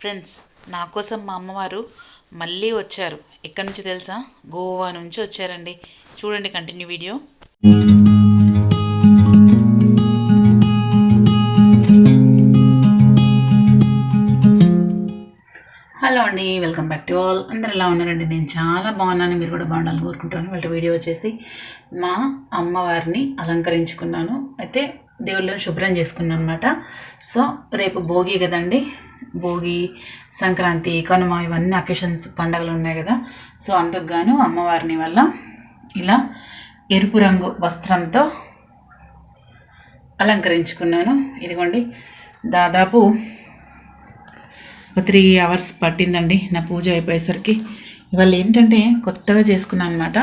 Friends, నా కోసం మా అమ్మవారు మళ్ళీ వచ్చారు. ఎక్కడి నుంచి తెలుసా? గోవా నుంచి వచ్చారండి. చూడండి కంటిన్యూ వీడియో. హలో అండి, వెల్కమ్ బ్యాక్ టు ఆల్. అందరు ఎలా ఉన్నారండి? నేను చాలా బాగున్నాను, మీరు కూడా బాగుండాలని కోరుకుంటాను. వాళ్ళ వీడియో వచ్చేసి మా అమ్మవారిని అలంకరించుకున్నాను. అయితే దేవుళ్ళని శుభ్రం చేసుకున్నాను అనమాట. సో రేపు భోగి కదండి, భోగి, సంక్రాంతి, కనుమ ఇవన్నీ అకేషన్స్, పండగలు ఉన్నాయి కదా. సో అందుకు గాను అమ్మవారిని వల్ల ఇలా ఎరుపు రంగు వస్త్రంతో అలంకరించుకున్నాను. ఇదిగోండి, దాదాపు ఒక 3 hours పట్టిందండి నా పూజ అయిపోయేసరికి. ఇవాళ ఏంటంటే కొత్తగా చేసుకున్నాను అనమాట.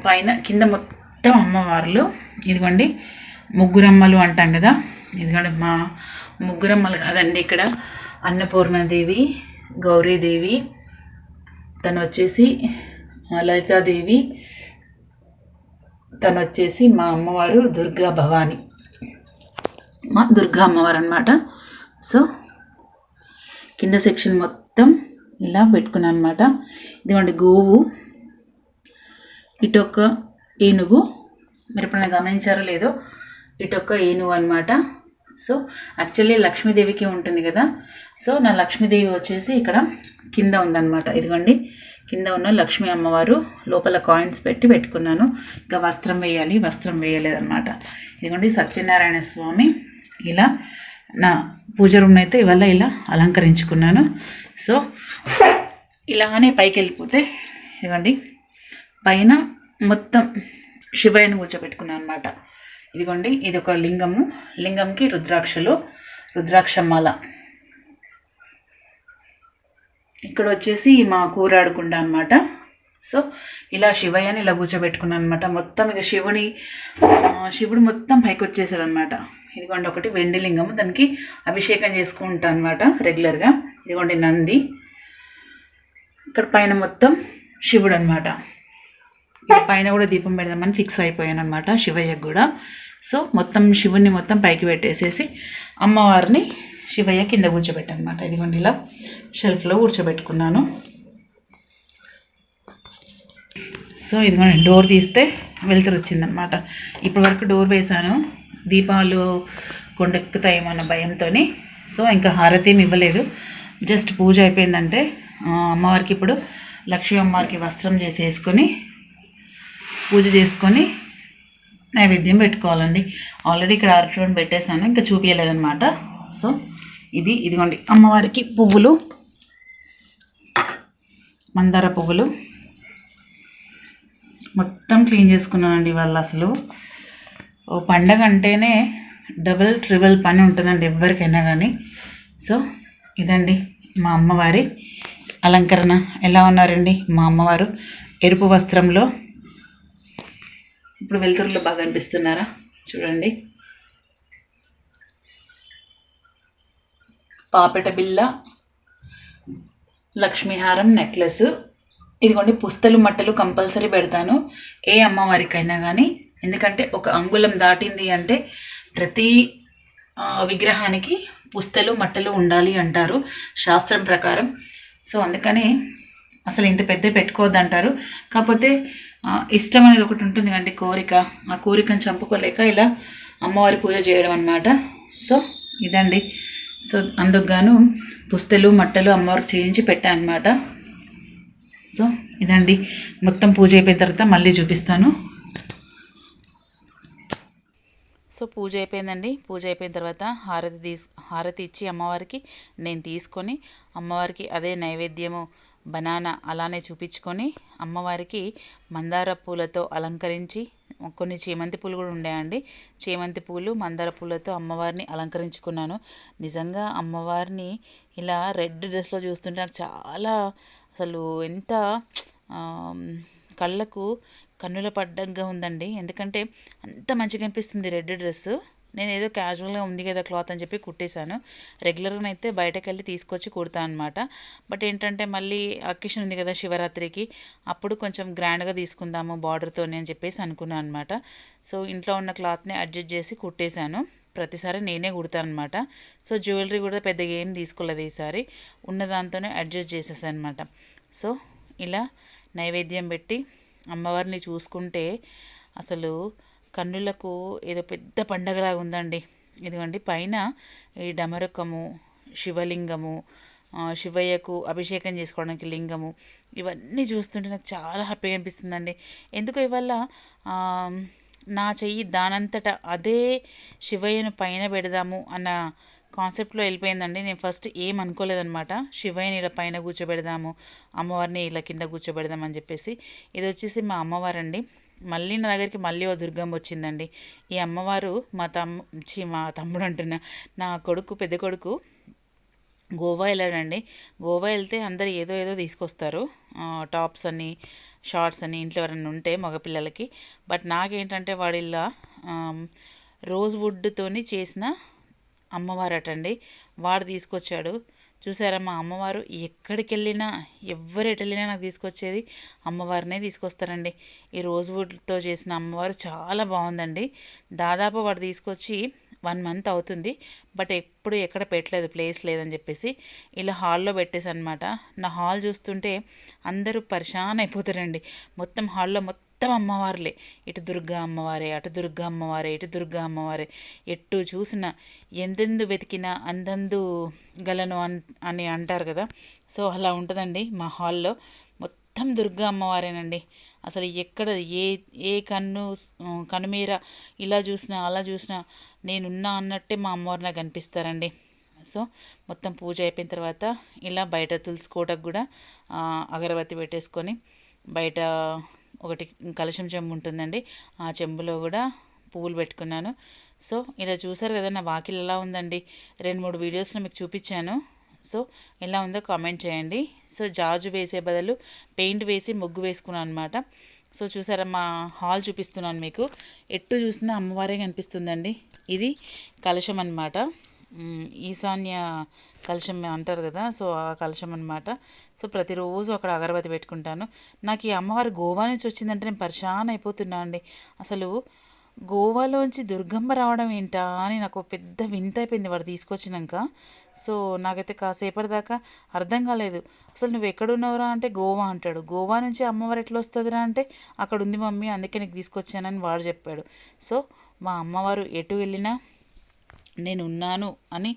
పైన కింద మొత్తం అమ్మవార్లు, ఇదిగోండి ముగ్గురమ్మలు అంటాం కదా. ఇదిగోండి మా ముగ్గురమ్మలు కాదండి, ఇక్కడ అన్నపూర్ణాదేవి, గౌరీదేవి, తను వచ్చేసి లలితాదేవి, తను వచ్చేసి మా అమ్మవారు దుర్గా భవాని, మా దుర్గా అమ్మవారు అనమాట. సో కింద సెక్షన్ మొత్తం ఇలా పెట్టుకున్నాను అనమాట. ఇదిగోండి గోవు, ఇటొక్క ఏనుగు, మీరు ఎప్పుడైనా గమనించారో లేదో, ఇటొక్క ఏనుగు అనమాట. సో యాక్చువల్లీ లక్ష్మీదేవికి ఉంటుంది కదా. సో నా లక్ష్మీదేవి వచ్చేసి ఇక్కడ కింద ఉందన్నమాట. ఇదిగోండి కింద ఉన్న లక్ష్మీ అమ్మవారు, లోపల కాయిన్స్ పెట్టుకున్నాను. ఇంకా వస్త్రం వేయాలి, వస్త్రం వేయలేదన్నమాట. ఇదిగోండి సత్యనారాయణ స్వామి, ఇలా నా పూజ రూమ్ అయితే ఇవాళ ఇలా అలంకరించుకున్నాను. సో ఇలానే పైకి వెళ్ళిపోతే ఇదిగోండి పైన మొత్తం శివయ్యను కూర్చోబెట్టుకున్నాను అనమాట. ఇదిగోండి ఇది ఒక లింగము, లింగంకి రుద్రాక్షలు, రుద్రాక్షమాల. ఇక్కడ వచ్చేసి మా కూరాడుకుండ అనమాట. సో ఇలా శివయ్యని ఇలా కూర్చోబెట్టుకున్నాను అనమాట. మొత్తం ఇక శివుడు మొత్తం పైకి వచ్చేసాడు అనమాట. ఇదిగోండి ఒకటి వెండి లింగము, దానికి అభిషేకం చేసుకుంటాను అనమాట రెగ్యులర్గా. ఇదిగోండి నంది, ఇక్కడ పైన మొత్తం శివుడు అనమాట. పైన కూడా దీపం పెడదామని ఫిక్స్ అయిపోయాను అనమాట శివయ్యకు కూడా. సో మొత్తం శివుణ్ణి మొత్తం పైకి పెట్టేసేసి అమ్మవారిని శివయ్య కింద కూర్చోబెట్టాను అనమాట. ఇదిగోండి ఇలా షెల్ఫ్లో కూర్చోబెట్టుకున్నాను. సో ఇదిగోండి డోర్ తీస్తే వెలుతురు వచ్చిందనమాట. ఇప్పటి వరకు డోర్ వేసాను, దీపాలు కొండెక్కుతాయేమో అన్న భయంతో. సో ఇంకా హారతి ఏమి ఇవ్వలేదు, జస్ట్ పూజ అయిపోయిందంటే అమ్మవారికి ఇప్పుడు లక్ష్మీ అమ్మవారికి వస్త్రం చేసేసుకొని పూజ చేసుకొని నైవేద్యం పెట్టుకోవాలండి. ఆల్రెడీ ఇక్కడ అరటిపండు పెట్టేశాను, ఇంకా చూపించలేదన్నమాట. సో ఇదిగోండి అమ్మవారికి పువ్వులు, మందార పువ్వులు మొత్తం క్లీన్ చేసుకున్నానండి. వాళ్ళు అసలు ఓ పండగ అంటేనే డబుల్ ట్రిబుల్ పని ఉంటుందండి ఎవరికైనా కానీ. సో ఇదండి మా అమ్మవారి అలంకరణ. ఎలా ఉన్నారండి మా అమ్మవారు ఎరుపు వస్త్రంలో? ఇప్పుడు వెలుతురులో బాగా అనిపిస్తున్నారా? చూడండి, పాపెట బిల్ల, లక్ష్మీహారం, నెక్లెస్. ఇదిగోండి పుస్తలు మట్టలు కంపల్సరీ పెడతాను ఏ అమ్మవారికైనా కానీ. ఎందుకంటే ఒక అంగుళం దాటింది అంటే ప్రతి విగ్రహానికి పుస్తలు మట్టలు ఉండాలి అంటారు శాస్త్రం ప్రకారం. సో అందుకని అసలు ఇంత పెద్ద పెట్టుకోవద్దు అంటారు. కాకపోతే ఇష్టం అనేది ఒకటి ఉంటుంది కండి, కోరిక. ఆ కోరికను చంపుకోలేక ఇలా అమ్మవారి పూజ చేయడం అన్నమాట. సో ఇదండి. సో అందుకు గాను పుస్తలు మట్టలు అమ్మవారికి చేయించి పెట్టాను అనమాట. సో ఇదండి, మొత్తం పూజ అయిపోయిన తర్వాత మళ్ళీ చూపిస్తాను. సో పూజ అయిపోయిందండి. పూజ అయిపోయిన తర్వాత హారతి ఇచ్చి అమ్మవారికి నేను తీసుకొని అమ్మవారికి అదే నైవేద్యము బనానా అలానే చూపించుకొని అమ్మవారికి మందార పూలతో అలంకరించి, కొన్ని చేమంతి పూలు కూడా ఉన్నాయండి, చేమంతి పూలు మందార పూలతో అమ్మవారిని అలంకరించుకున్నాను. నిజంగా అమ్మవారిని ఇలా రెడ్ డ్రెస్లో చూస్తుంటే నాకు చాలా అసలు ఎంత కళ్ళకు కన్నుల పడ్డంగా ఉందండి. ఎందుకంటే అంత మంచిగా అనిపిస్తుంది రెడ్ డ్రెస్. నేను ఏదో క్యాజువల్గా ఉంది కదా క్లాత్ అని చెప్పి కుట్టేశాను. రెగ్యులర్గా అయితే బయటకు వెళ్ళి తీసుకొచ్చి కుడతాను అనమాట. బట్ ఏంటంటే మళ్ళీ అకేషన్ ఉంది కదా శివరాత్రికి, అప్పుడు కొంచెం గ్రాండ్గా తీసుకుందాము బార్డర్తోనే అని చెప్పేసి అనుకున్నాను అనమాట. సో ఇంట్లో ఉన్న క్లాత్ని అడ్జస్ట్ చేసి కుట్టేశాను. ప్రతిసారి నేనే కుడతాను అనమాట. సో జ్యువెలరీ కూడా పెద్దగా ఏం తీసుకోలేదు ఈసారి, ఉన్న దాంతోనే అడ్జస్ట్ చేసేసాను అనమాట. సో ఇలా నైవేద్యం పెట్టి అమ్మవారిని చూసుకుంటే అసలు కన్నులకు ఏదో పెద్ద పండగలాగా ఉందండి. ఇదిగోండి పైన ఈ డమరుకము, శివలింగము, శివయ్యకు అభిషేకం చేసుకోవడానికి లింగము, ఇవన్నీ చూస్తుంటే నాకు చాలా హ్యాపీగా అనిపిస్తుందండి. ఎందుకో ఇవాళ నా చెయ్యి దానంతట అదే శివయ్యను పైన పెడదాము అన్న కాన్సెప్ట్లో వెళ్ళిపోయిందండి. నేను ఫస్ట్ ఏం అనుకోలేదనమాట, శివయ్యని ఇలా పైన కూర్చోబెడదాము, అమ్మవారిని ఇలా కింద కూర్చోబెడదాం అని చెప్పేసి. ఇది వచ్చేసి మా అమ్మవారండి. మళ్ళీ నా దగ్గరికి మళ్ళీ ఓ దుర్గమ్మ వచ్చిందండి. ఈ అమ్మవారు మా తమ్ముడు అంటున్నా, నా కొడుకు, పెద్ద కొడుకు గోవా వెళ్ళాడండి. గోవా వెళ్తే అందరు ఏదో ఏదో తీసుకొస్తారు, టాప్స్ అని, షార్ట్స్ అని, ఇంట్లో ఎవరైనా ఉంటే మగపిల్లలకి. బట్ నాకేంటంటే వాడిలా రోజ్ వుడ్తోని చేసిన అమ్మవారటండి, వాడు తీసుకొచ్చాడు. చూసారా మా అమ్మవారు ఎక్కడికి వెళ్ళినా, ఎవరు ఎటు వెళ్ళినా నాకు తీసుకొచ్చేది అమ్మవారినే తీసుకొస్తారండి. ఈ రోజ్ వుడ్తో చేసిన అమ్మవారు చాలా బాగుందండి. దాదాపు వాడు తీసుకొచ్చి 1 మంత్ అవుతుంది. బట్ ఎప్పుడు ఎక్కడ పెట్టలేదు, ప్లేస్ లేదని చెప్పేసి ఇలా హాల్లో పెట్టేసి అనమాట. నా హాల్ చూస్తుంటే అందరూ పరిశాన్ అయిపోతారండి. మొత్తం హాల్లో మొత్తం అమ్మవార్లే, ఇటు దుర్గా అమ్మవారే, అటు దుర్గా అమ్మవారే, ఇటు దుర్గా అమ్మవారే, ఎటు చూసినా ఎందెందు వెతికినా అందందు గలను అని అంటారు కదా. సో అలా ఉంటుందండి మా హాల్లో, మొత్తం దుర్గా అమ్మవారేనండి. అసలు ఎక్కడ ఏ కనుమీర ఇలా చూసినా అలా చూసినా నేనున్నా అన్నట్టే మా అమ్మవారు నాకు కనిపిస్తారండి. సో మొత్తం పూజ అయిపోయిన తర్వాత ఇలా బయట తులసి కోటకు కూడా అగరబత్తి పెట్టేసుకొని, బయట ఒకటి కలశం చెంబు ఉంటుందండి, ఆ చెంబులో కూడా పువ్వులు పెట్టుకున్నాను. సో ఇలా చూసారు కదా నా వాకిలి ఎలా ఉందండి. 2-3 వీడియోస్లో మీకు చూపించాను. సో ఎలా ఉందో కామెంట్ చేయండి. సో జాజు వేసే బదులు పెయింట్ వేసి ముగ్గు వేసుకున్నాను అనమాట. సో చూసారా మా హాల్ చూపిస్తున్నాను మీకు, ఎటు చూసినా అమ్మవారే కనిపిస్తుందండి. ఇది కలశం అనమాట, ఈశాన్య కలశం అంటారు కదా, సో ఆ కలశం అనమాట. సో ప్రతిరోజు అక్కడ అగరబత్తి పెట్టుకుంటాను. నాకు ఈ అమ్మవారు గోవా నుంచి వచ్చిందంటే నేను పరిశాన్ అయిపోతున్నా అండి. అసలు గోవాలోంచి దుర్గమ్మ రావడం ఏంటా అని నాకు పెద్ద వింత అయిపోయింది వాడు తీసుకొచ్చినాక. సో నాకైతే కాసేపటి దాకా అర్థం కాలేదు. అసలు నువ్వు ఎక్కడున్నావురా అంటే గోవా అంటాడు. గోవా నుంచి అమ్మవారు ఎట్లా వస్తుందిరా అంటే అక్కడ ఉంది మమ్మీ, అందుకే నీకు తీసుకొచ్చానని వాడు చెప్పాడు. సో మా అమ్మవారు ఎటు వెళ్ళినా నేను ఉన్నాను అని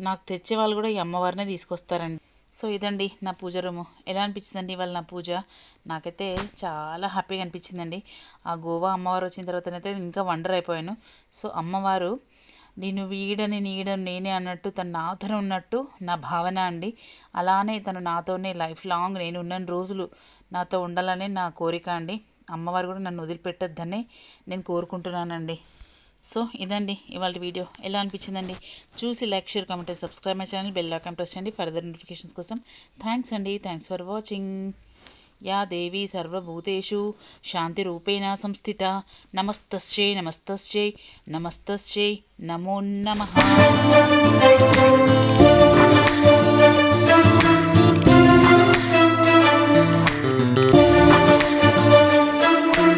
నాకు తెచ్చే వాళ్ళు కూడా ఈ అమ్మవారినే తీసుకొస్తారండి. సో ఇదండి నా పూజ రూము. ఎలా అనిపించిందండి ఇవాళ నా పూజ? నాకైతే చాలా హ్యాపీగా అనిపించిందండి. ఆ గోవా అమ్మవారు వచ్చిన తర్వాతనైతే ఇంకా వండర్ అయిపోయాను. సో అమ్మవారు నేను వీడని నీడని నేనే అన్నట్టు తను నాతోనే ఉన్నట్టు నా భావన అండి. అలానే తను నాతోనే లైఫ్ లాంగ్ నేను ఉన్న రోజులు నాతో ఉండాలనే నా కోరిక అండి. అమ్మవారు కూడా నన్ను వదిలిపెట్టొద్దనే నేను కోరుకుంటున్నానండి. సో ఇదండి ఇవాళ వీడియో. ఎలా అనిపించిందండి? చూసి like, share, comment, subscribe my channel, bell icon press చేయండి ఫర్దర్ నోటిఫికేషన్స్ కోసం. థ్యాంక్స్ అండి. Thanks for watching. యా దేవి సర్వభూతేషు శాంతి రూపేణ సంస్థిత. నమస్తస్యై నమస్తస్యై నమస్తస్యై నమో నమః.